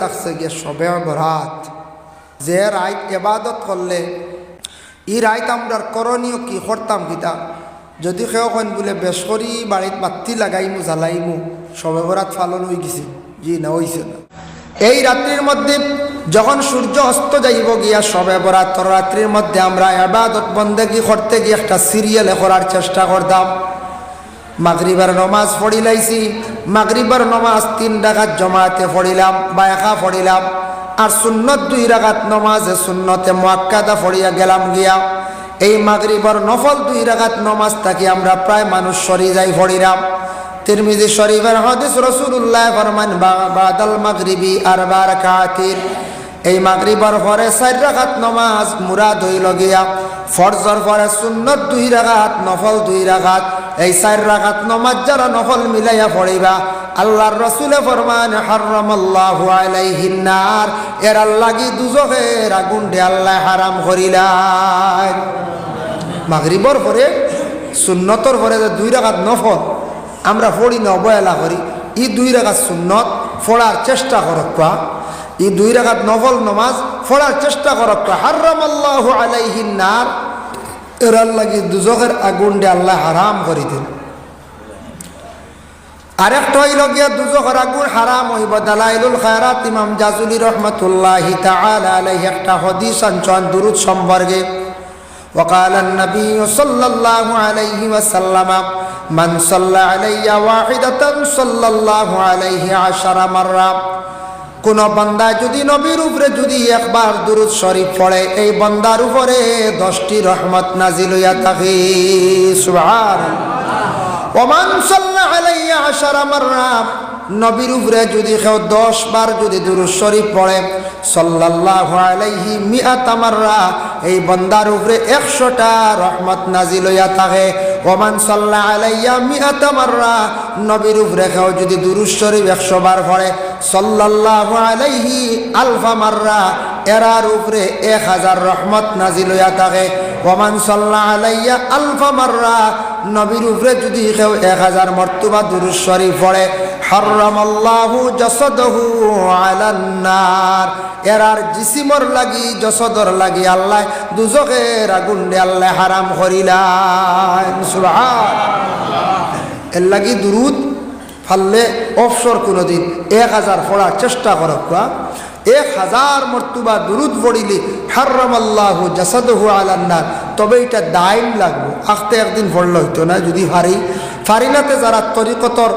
থাকছে গিয়ে সবে বরাত, যে রাত ইবাদত করলে এই রাত আমরা করণীয় কি করতাম কিতা। যদি কেউ কেন বলে বেশ করি বাড়িত বাতি লাগাইমু জ্বালাইমু, সবে বরাত ফালন হয়ে গেছে, জি না হয়েছে না। এই রাত্রির মধ্যে যখন সূর্য অস্ত যাইব গিয়া সবে বরাত রাত্রির মধ্যে আমরা ইবাদত বন্দেগি করতে গিয়ে একটা সিরিয়ালে করার চেষ্টা করতাম। মাগরিবার নমাজ পড়িলাইছি, মাগরিবার নমাজ 3 রাকাত জমাতে পড়িলাম বা একা পড়িলাম, আর সুন্নত 2 রাকাত নমাজে সুন্নতে মুআক্কাদা পড়িয়া গেলাম গিয়া। এই মাগরিবার নফল 2 রাকাত নমাজ থাকি আমরা প্রায় মানুষ সরি যাই পড়িলাম। তিরমিজি শরীফের হাদিস, রাসূলুল্লাহ ফরমান বাদাল মাগরিবি 4 রাকাতিন। এই মাগরিবার পরে 4 রাকাত নমাজ মুরাদ হইল গিয়া। ফরজর পরে সুন্নত 2 রাকাত, নফল 2 রাকাত। এই 4 রাকাত নমাজ যারা নফল মিলাইয়া পড়িবা, আল্লাহর রাসূলে ফরমান হারামাল্লাহু আলাইহিন নার, এর লাগি দুজখের আগুন দে আল্লাহ হারাম করিলেন। মাগরিবর পরে সুন্নতর পরে 2 রাকাত নফল আমরা পড়ি না, অবহেলা করি। এই 2 রাকাত সুন্নত পড়ার চেষ্টা করবা, এই 2 রাকাত নফল নমাজ পড়ার চেষ্টা করবা। হারামাল্লাহু আলাইহিন নার, এর লাগি দুজখের আগুন দে আল্লাহ হারাম করে দিন। আরেকটা হইল গিয়া দুজখের আগুন হারাম হইব। দালাইলুল খায়রাত ইমাম জাজুলি রহমাতুল্লাহি তাআলা আলাইহি একটা হাদিস আনছেন দুরূদ সম্পর্কে। وقال النبي صلى الله عليه وسلم من صلى علي واحدة صلى الله عليه 10 مرة। কোন বান্দা যদি নবীর উপরে যদি একবার দুরূদ শরীফ পড়ে, এই বান্দার উপরে 10টি রহমত নাজিল হইয়া থাকে। সুবহানাল্লাহ। ওমান সাল্লা আলাইয়া 10 মাররা, নবীর উপরে যদি কেউ 10 বার যদি দুরূদ শরীফ পড়ে, সাল্লাল্লাহু আলাইহি 100 মাররা, এই বান্দার উপরে 100টা রহমত নাজিল হইয়া থাকে। ওমান সাল্লা আলাইয়া 100 মাররা, নবীর উপরে কেউ যদি দুরূদ শরীফ 100 বার পড়ে, সাল্লাল্লাহু আলাইহি আলফা মাররা, এরার উপরে 1000 রহমত নাজিল হইয়া থাকে। ওমান সাল্লা আলাইয়া আলফা মাররা, নবীর উপরে যদি কেউ 1000 মর্তবা দুরূদ শরীফ পড়ে, হারামাল্লাহু জাসাদাহু আলান নার, এরার জিসিমর লাগি জসদর লাগি আল্লাহ দুজখের আগুন দে আল্লাহ হারাম করিলেন। সুবহানাল্লাহ। এর লাগি দুরূদ ফাললে অবসর কোনোদিন 1000 পড়ার চেষ্টা করক। 1000 মর্তবা দুরূদ পড়িলে হারামাল্লাহু জাসাদাহু আলান নার। তবে এটা দাইম লাগবে, আখতে একদিন পড়লে হইতো না। যদি ফারিনাতে যারা তরিকতর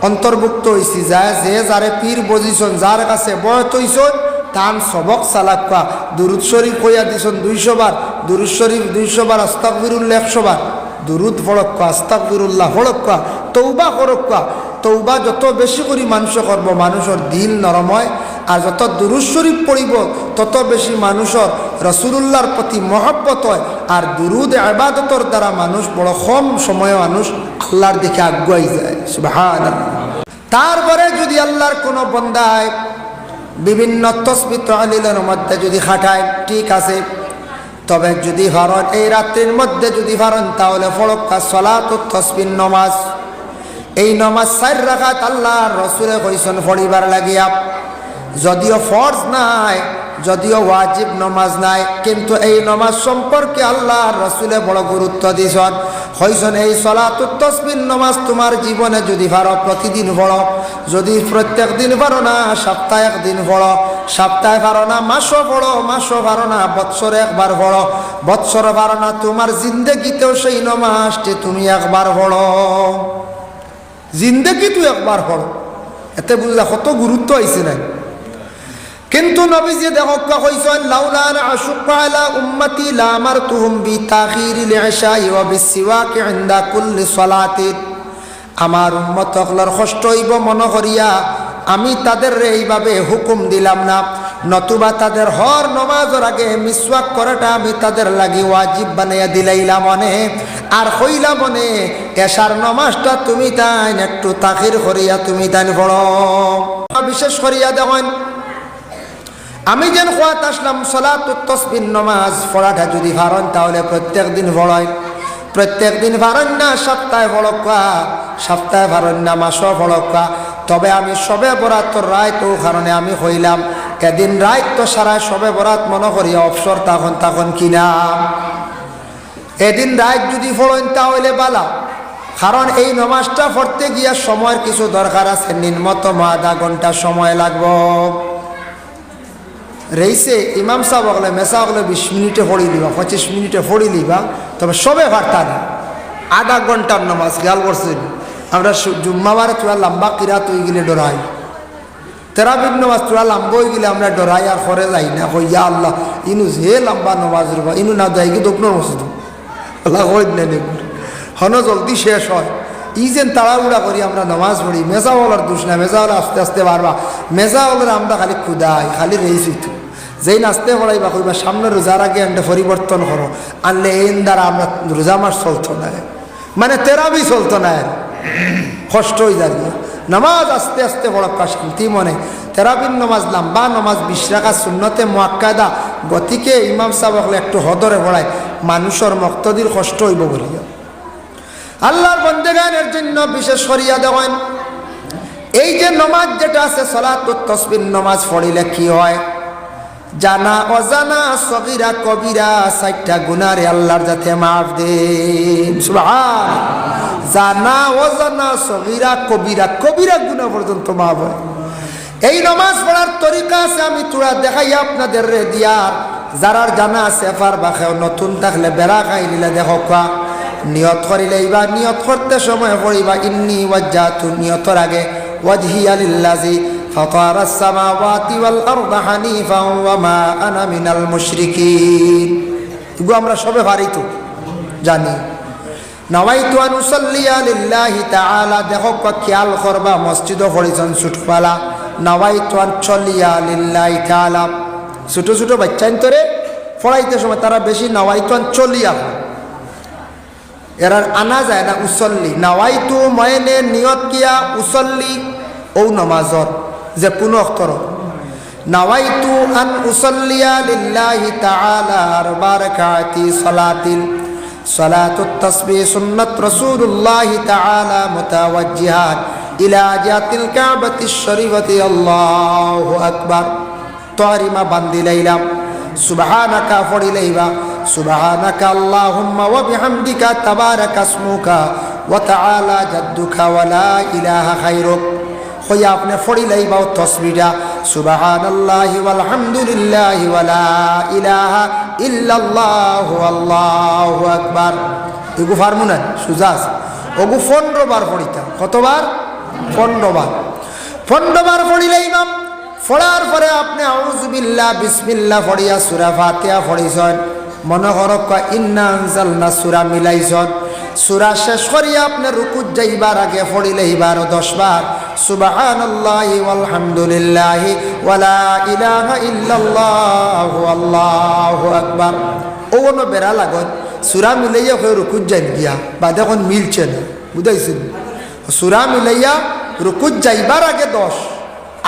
অন্তর্ভুক্ত হয়েছি, যায় যে যারে পীর বজিছন, যার কাছে বয়ত হইছন, তান সবক সালাক্কা দুরূদ শরীফ কইয়া দিছন 200 বার, দুরূদ শরীফ 200 বার, আস্তাগফিরুল্লাহ 100 বার, দুরূদ পড়ক্কা, আস্তাগফিরুল্লাহ পড়ক্কা, তওবা করক্কা। তওবা যত বেশি করে মানুষ করব, মানুষের দিল নরম হয়। আর যত দুরূদ শরীফ পড়িব, তত বেশি মানুষের রাসূলুল্লাহর প্রতি মহব্বত হয়। আর দুরূদ ইবাদতর দ্বারা মানুষ বড় কম সময়ে মানুষ আল্লাহর দিকে আগুয়াই যায়। সুবহানাল্লাহ। তারপরে যদি আল্লাহর কোনো বান্দায় বিভিন্ন তসবিহ তাহলিলের মধ্যে যদি খাটায়, ঠিক আছে। তবে যদি পারেন এই রাত্রির মধ্যে যদি পারেন, তাহলে ফরক্কা সালাতুত তসবিহ নমাজ। এই নমাজ 4 রাকাত আল্লাহর রাসূলে কইছেন পড়িবার লাগিয়া। যদিও ফরজ নাই, যদিও ওয়াজিব নমাজ নাই, কিন্তু এই নমাজ সম্পর্কে আল্লাহর রাসূলে বড় গুরুত্ব দিয়েছেন। কইছেন এই সালাতুত তসবিহ নমাজ তোমার জীবনে যদি পারো প্রতিদিন পড়ো, যদি প্রত্যেক দিন পারো না সপ্তাহে 1 দিন পড়ো, সপ্তাহে পারো না মাসও পড়ো, মাসও পারো না বৎসরে 1 বার পড়ো, বৎসরে পারো না তোমার জিন্দেগিতেও সেই নমাজটি তুমি 1 বার পড়ো, জিন্দেগিতেও 1 বার পড়ো। এতে বুঝলা কত গুরুত্ব আইছে না। কিন্তু নবীজি দেখা কইছেন লাউলা আন আশুক্কা আলা উম্মতি লা আমারতুহুম বিতাখিরিল ইশাই ওয়া বিসওয়াকি ইনদা কুল্লি সালাতিন। আমার উম্মত সকলের কষ্ট হইব মনে করিয়া আমি তাদের এইভাবে হুকুম দিলাম না, নতুবা তাদের হর নমাজের আগে মিসওয়াক করাটা আমি তাদের লাগি ওয়াজিব বানাইয়া দিলাইলাম মনে। আর কইলা মনে এশার নমাজটা তুমি তাই একটু তাখির করিয়া তুমি তাই পড়ো। বিশেষ করিয়া দেখেন, আমি যেন কোয়াত আসলাম সালাতুত তসবিহ নমাজ পড়াটা যদি পারেন তাহলে প্রত্যেক দিন পড়ায়, প্রত্যেক দিন পারেন না সপ্তাহে পড়কা, সপ্তাহে পারেন না মাসও পড়কা, তবে আমি সবে বরাত তো রাত ও কারণে আমি হইলাম এদিন রাত তো সারা সবে বরাত মনে করি অবসর তখন কিনা এদিন রাত যদি পড়েন তাহলে বালা, কারণ এই নমাজটা পড়তে গিয়া সময়ের কিছু দরকার আছে, নিম্নতম আধা ঘন্টা সময় লাগবে। রইছে ইমাম সাহেব হলে মেসা হলে 20 মিনিটে পড়ি লিবা, 25 মিনিটে পড়ি লিবা, তবে সবে পারতা না আধা ঘন্টার নামাজ। খেয়াল করছেন আমরা জুম্মাবারে তোরা লম্বা কিরা তুই গেলে ডরাই, তেরাবির নামাজ তোরা লম্বা হয়ে গেলে আমরা ডরাই আর করে যাই না, ইয়া আল্লাহ ইনু যে লম্বা নামাজ রবা ইনু না যাই কি দোকনোর মসজিদ আল্লাহ হন জলদি শেষ হয়। ই যেন তাড়াহুড়া করি আমরা নামাজ পড়ি, মেজাওয়ালার দোষ না, মেজাওয়ালা আস্তে আস্তে পারবা, মেজাওয়ালার আমরা খালি ক্ষুদাই খালি রেইছি তো যেই নাচতে পড়াইবা কইবা সামনে রোজার আগে একটা পরিবর্তন করো, আনলে এই দ্বারা আমরা রোজা মাস চলতো না, মানে তেরাবি চলতো না, কষ্ট হয়ে যায়। নামাজ আস্তে আস্তে বড় শান্তি মনে, তেরাবির নামাজ লম্বা নামাজ 20 রাকাত সুন্নতে মুআক্কাদা, গতিকে ইমাম সাহেব হলে একটু হদরে পড়ায় মানুষের মক্তদির কষ্ট হইব বলিয়া আল্লাহর বন্দেগানের জন্য বিশেষ করিয়া দেওয়ান। এই যে নমাজ যেটা আছে সালাতুত তাসবিহ নমাজ পড়িলে কি হয়, জানা অজানা সগীরা কবিরা 60টা গুনাহরে আল্লাহর যাতে মাফ দেন, সুবহান। জানা অজানা সগীরা কবিরা, কবিরা গুনাহ পর্যন্ত মাফ হয়। এই নমাজ পড়ার তরিকা আছে, আমি তোরা দেখাই আপনাদের রে দিয়ার, যারার জানা আছে পারবা, নতুন থাকলে বেড়া খাই দিলে দেখো কা নিয়ত করিলেইবা, নিয়ত করতে সময় পড়িবা ইন্নী ওয়াজ্জাতু, নিয়তর আগে ওয়াজহিয়া লিল্লাযী ফাতারাস সামাওয়াতি ওয়াল আরদা হানিফান ওয়া মা আনা মিনাল মুশরিকিন। এগুলো আমরা সবে পারি তো জানি। নাওয়াইতু আন উসাল্লিয়া লিল্লাহি তাআলা, দেখো খেয়াল করবা মসজিদও পড়িছেন ছোটবেলা, নাওয়াইতু আন উসাল্লিয়া লিল্লাহি তাআলা। ছোট ছোট বাচ্চা তোরে পড়াইতে সময় তারা বেশি নাওয়াইতু আন চলিয়া হয়, এরা আনা যায় না উসল্লি। নাওয়াইতু ময়নে নিয়ত কিয়া উসল্লি ও নমাজর যে পুনঃ নাওয়াইতু আন উসল্লিয়া লিল্লাহি তাআলা আরবা রাকাতি সালাতিল সালাতুত তাসবিহ সুন্নাত রাসূলুল্লাহ তাআলা মুতাওয়াজ্জিহাত ইলা জাতিল কাবাতিশ শরীফাতি আল্লাহু আকবার। তারিমা বান্দিলাইলাম সুবহানাকা ফড়িলাইবা, সুবহানাকা আল্লাহুম্মা ওয়া বিহামদিকা তাবারাকা ইসমুকা ওয়া তাআলা জাদ্দুকা ওয়া লা ইলাহা খায়রুক। হইয়া আপনি ফড়িলাইবা তাসবিহটা সুবহানাল্লাহি ওয়াল হামদুলিল্লাহি ওয়া লা ইলাহা ইল্লাল্লাহু আল্লাহু আকবার। এগু ফারমু না সুজাস, ওগু 15 বার পড়িতা। কতবার? 15 বার। 15 বার পড়িলাইবা, পড়ার পরে আপনি আউযু বিল্লাহ বিসমিল্লাহ পড়িয়া সূরা ফাতিহা পড়িছেন, মনে করক ইন্না আনজালনা সূরা মিলাইছেন, সূরা শেষ করিয়া আপনি রুকুত যাইবার আগে পড়িলে এবার 10 বার সুবহানাল্লাহি ওয়াল হামদুলিল্লাহি ওয়া লা ইলাহা ইল্লাল্লাহু আল্লাহু আকবার। ওনো বেড়া লাগত সূরা মিলাইয়া কই রুকুত যাই গিয়া বা দেখুন মিলছে না, বুঝাইছেন? সূরা মিলাইয়া রুকুত যাইবার আগে 10,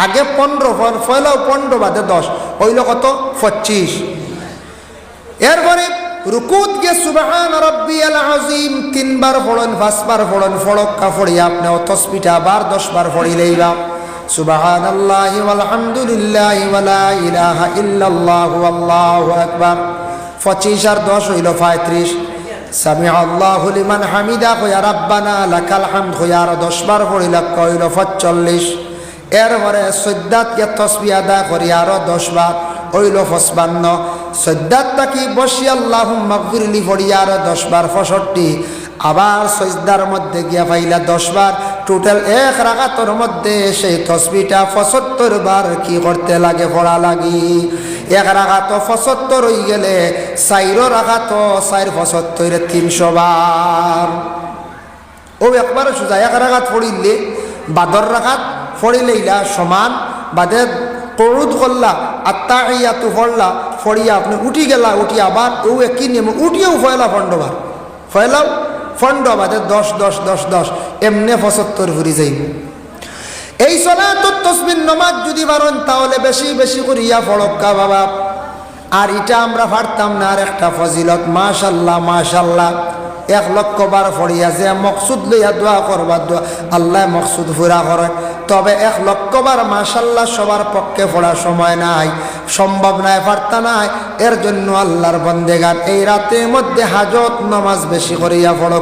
আগে 15, পয়লাও 15 বাদে 10 হইল কত? 25। এরপরে রুকুত গিয়ে সুবহান রাব্বিয়াল আযীম 3 বার পড়েন, 5 বার পড়েন, ফড়ক্কা পড়িয়া আপনি তসবিহটা আবার 10 বার পড়িলেইবা সুবহানাল্লাহি ওয়াল হামদুলিল্লাহি ওয়া লা ইলাহা ইল্লাল্লাহু আল্লাহু আকবার। 25 আর 10 হইল 35। সামিআল্লাহু লিমান হামিদা কইয়া রাব্বানা লাকাল হামদ কইয়া আর 10 বার পড়িলা কইল 45। এরপরে সজ্জাত গিয়ে তসবিহ আদা করি আরো 10 বার হইল 55। সজ্জাত তাকি বসি আল্লাহুম্মা গফিরলি পড়িয়া আরো 10 বার 65। আবার সজদার মধ্যে গিয়া পাইলা 10 বার। টোটাল এক রাকাতের মধ্যে সেই তসবিহটা 75 বার কি করতে লাগে? পড়া লাগি। এক রাকাত 75 হয়ে গেলে 4 রাকাত 4 75 300 বার। ও একবার সোজা এক রাকাত পড়িলে বাদর রাকাত পড়িলেইলা সমান, বাদে কুউদ করলা আত্তাহিয়াতু পড়লা, পড়িয়া আপনি উঠি গেলা, উঠি আবার ও একই নিয়ম উঠিয়েও ফয়লা 15 বার, ফয়লাও 15 বাদে 10 10 10 10 এমনি 75 ঘুরি যাইব। এই সালাতুত তাসবিহ নামাজ যদি পারেন তাহলে বেশি বেশি করিয়া পড়ক্কা বাবা। আর এটা আমরা পারতাম না, আর একটা ফজিলত মাশাআল্লাহ মাশাআল্লাহ। 1,00,000 বার পড়িয়া যে মকসুদ লইয়া দোয়া করবার দোয়া আল্লাহ মকসুদ পুরা করেন। তবে 1,00,000 বার মাশাল্লাহ সবার পক্ষে পড়ার সময় নাই, সম্ভব নাই, পারতা নাই। এর জন্য আল্লাহর বন্দেগান এই রাতের মধ্যে হাজত নামাজ বেশি করিয়া পড়ো।